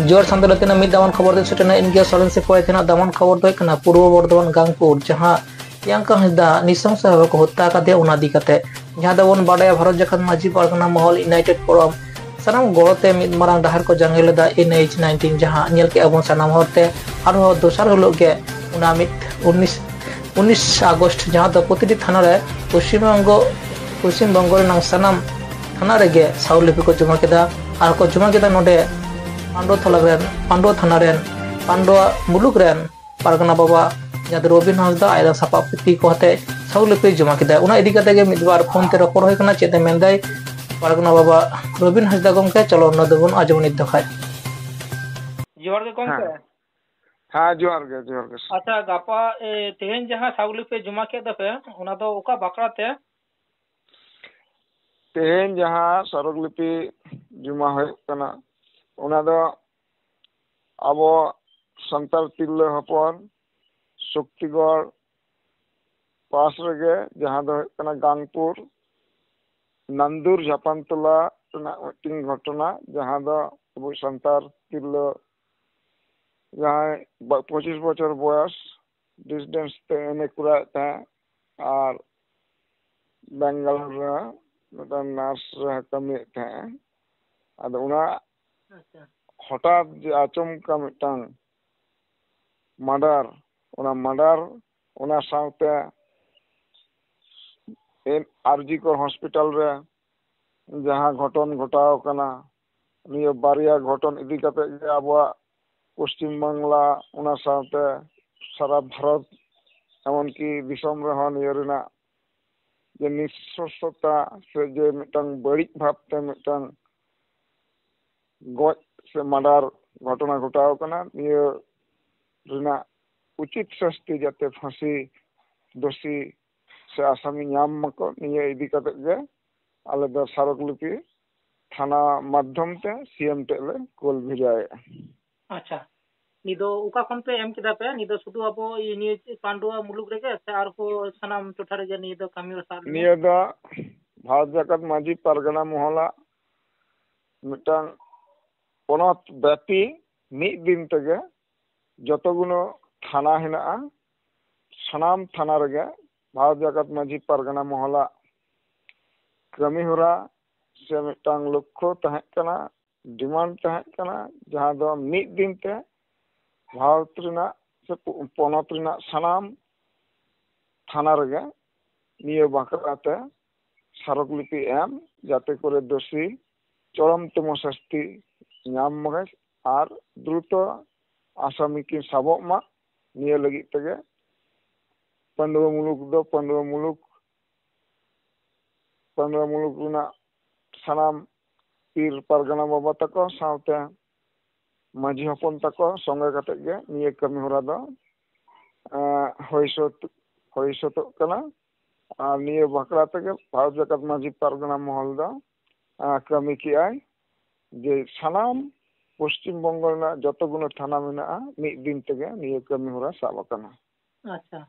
जोर संदल तेना मिद दामन खबर दे सेटना इनगे सोलन से कोय तेना दामन खबर दो कना पूर्व बर्धमान गांगपुर जहां प्रियंका हांसदा निसंस को हत्या कादे उना दी काते जहां दा बन बाडा भारत जखन माजी पारगना महल यूनाइटेड फोरम सनाम गड़ते मिद मारांग डाहर को जांगे लेदा NH-19 जहां नेल के अबन सनाम हरते आरो दोसर हलो के उना मिद 19 अगस्त जहां दा प्रतिटी थाना रे पश्चिम बंग रंग सनाम थाना रेगे साउलिपि को जमा केदा आर को जमा केदा नोडे पांडो थाना पांडो मुलुक पारगना बाबा जहां रबिन हांसदा आयदा सापा पिति को हते साउलिपि जमा केदा उना इदी कते गे मिदबार फोन ते रपड़ होय कना चेते मेंदाय पारगना बाबा रबिन हांसदा गमके चलो न दबन आजम निद दखाय जोर के गमके हाँ जोर के अच्छा गापा तेहेन जहां साउलिपि जमा के दपे उना दो ओका बाकराते तेहेन जहां सरगलिपि जमा होय कना उना दो अब संताल तिरला हपन शक्तिगढ़ पास रगे जहां दो कना गांगपुर नंदुर झापानतला मीटिंग घटना जहां दो अब संताल तिरला जहां 25 बछर बयस डिस्टेंस ते एने कुरा था और बेंगलुरु नार्स कमी था अद उना हठात जे आचमका मिटांग मर्डर उना साउते आरजी को हॉस्पिटल रे जहां घटन घटाव कना नियो बारिया घटन इदी कते गे आबवा पश्चिम बांगला उना साउते सारा भारत एमन की दिसम रे हन नियो जे निस्सता से जे मिटांग बड़ी भाबते मिटांग गज से मर्डर घटना घटाव कना नियो रिना उचित शास्ति जाते फांसी दोषी से आसामी नाम मको नियो इदी कते गे आले दो सारकलिपि थाना माध्यम ते सीएम टेले कोल भिजाए अच्छा निदो उका खन पे एम किदा पे निदो सुदु अबो नि पांडुआ मुलुक रेगे से आर को सनाम टोठा रे निदो कामी रे सार नियो दा भारत जगत माजी पारगना मोहला मिटांग पनत व्यापी मिद दिन तगे जतगुनो थाना हेना सनाम थाना रगे भारत जगत माजी पारगना मोहला कमी होरा से मिटांग लक्ष्य तहत कना डिमांड तहत कना जहां दो मिद दिन ते भारत रिना से पनत रिना सनाम थाना रगे नियो बाकराते सारकलिपि एम जाते करे दोषी चरमतम शास्ति नाम मगे और द्रुत आसामी की साबक मा नियो लगी तगे पांडुआ मुलुक रिना सनाम पीर पारगना बाबा तको साउते माजी हपन तको संगे कते गे नियो कमी होरा दो होइसत कना और नियो बाकरा तगे भारत जगत माजी पारगना महल दो कमी की आय जे सनाम पश्चिम बंग रेना जत गुनो थाना मेना मिद दिन तगे नियो कमी होरा साब कना अच्छा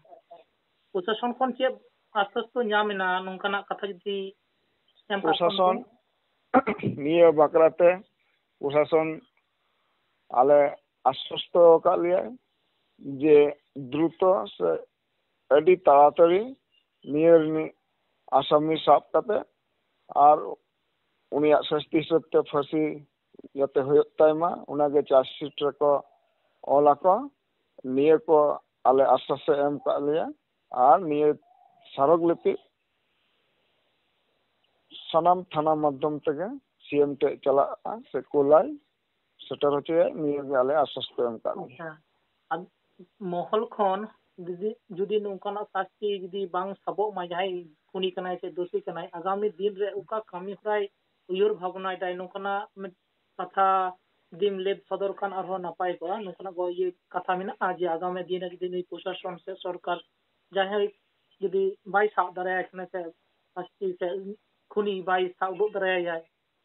प्रशासन कोन के आश्वस्त न्यामेना नोंकाना कथा जदि प्रशासन नियो बाकराते प्रशासन आले आश्वस्त का लिया जे द्रुत से अडी ताड़ाताड़ी नियो आसामी साब कते और उनिया शास्ति सत्य फांसी जाते होय तायमा उनागे चार्जशीट रको ओलाको नियो को आले आश्वास एम का लिया और नियो सारकलिपि सनाम थाना माध्यम तगे सीएम टे चला से कोलाई सेटर होचे नियो गे आले आश्वास एम का लिया महल खन जुदी नोंकाना शास्ति जुदी बांग सबो मा जाय खुनी कनाय से दोषी कनाय आगामी दिन रे उका कामी होराय उयर भावना दाय नोंकाना कथा दिम लेब सदर खान और नापाय को नोंकाना गो ये कथा मिना आज आगामी दिन जुदी प्रशासन से सरकार जाय जुदी बाय साब दाराय खने से शास्ति से खुनी बाय साब दाराय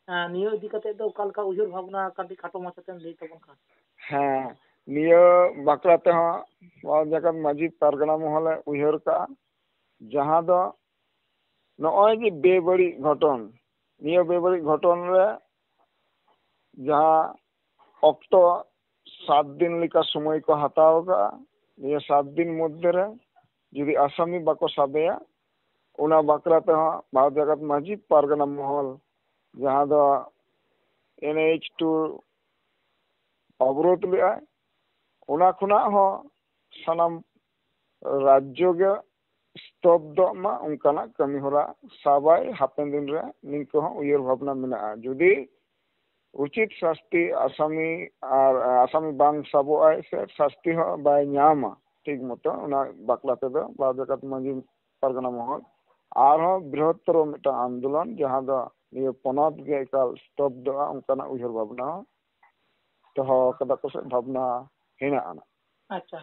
नियो इदी कते दो कालका उयर भावना काटी खाटो माचतेन लई तबन खान हां नियो बाकराते हो जगत माजी पारगना महले उयर का जहां दो नय जे बेबड़ी घटन नियो बेबड़ी घटन रे जहां ᱚᱠᱛᱚ 7 दिन ᱞᱮᱠᱟ ᱥᱚᱢᱚᱭ ᱠᱚ ᱦᱟᱛᱟᱣ ᱠᱟᱜᱼᱟ ᱱᱤᱭᱟᱹ 7 दिन মধ্যে রে যদি আসামি বাকো সাবেয়া ওনা বাকরা তেহᱚᱸ ভারত জাকাত মাঝি পারগানা মহল যাহা দ NH2 অবরোধ লেআই ওনা খুনা হᱚᱸ সানাম রাজ্য গে স্তব্ধ মা উনকানা কামি হরা সাবাই হাপেন দিন রে নিংকো হᱚᱸ উᱭᱦᱟᱹᱨ ভাবনা মেনাᱜᱼᱟ যদি উচিত শাস্তি আসামি আর আসামি বাং সাবᱚᱜᱼᱟᱭ সে শাস্তি হᱚᱸ বাই ᱧᱟᱢᱟ ঠিক মতো ওনা বাকলা তেদᱚ ভারত জাকাত মাঝি পারগানা মহল আরহᱚᱸ বৃহত্তর মিটা আন্দোলন যাহা দ নিয়ে পনᱚᱛ গে একাল স্তব্ধᱼᱟ উনকানা উᱭᱦᱟᱹর ভাবনা ᱫᱚᱦᱚ ᱠᱟᱫᱟ ᱠᱚ ᱥᱮ ᱵᱷᱟᱵᱽᱱᱟ ᱦᱮᱱᱟᱜᱼᱟ। ᱟᱪᱪᱷᱟ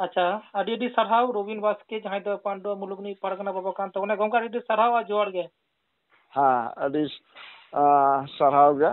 ᱟᱪᱪᱷᱟ ᱟᱹᱰᱤ ᱟᱹᱰᱤ ᱥᱟᱨᱦᱟᱣ ᱨᱚᱵᱤᱱ ᱵᱟᱥᱠᱮ ᱡᱟᱦᱟᱸᱭ ᱫᱚ ᱯᱟᱸᱰᱩᱣᱟ ᱢᱩᱞᱩᱠᱱᱤ ᱯᱟᱨᱜᱟᱱᱟ ᱵᱟᱵᱟ ᱠᱟᱱ ᱛᱟᱵᱚᱱᱟ ᱜᱚᱝᱠᱮ ᱟᱹᱰᱤ ᱥᱟᱨᱦᱟᱣ ᱡᱚᱦᱟᱨ ᱜᱮ। ᱦᱮᱸ ᱟᱹᱰᱤ ᱥᱟᱨᱦᱟᱣ ᱜᱮ।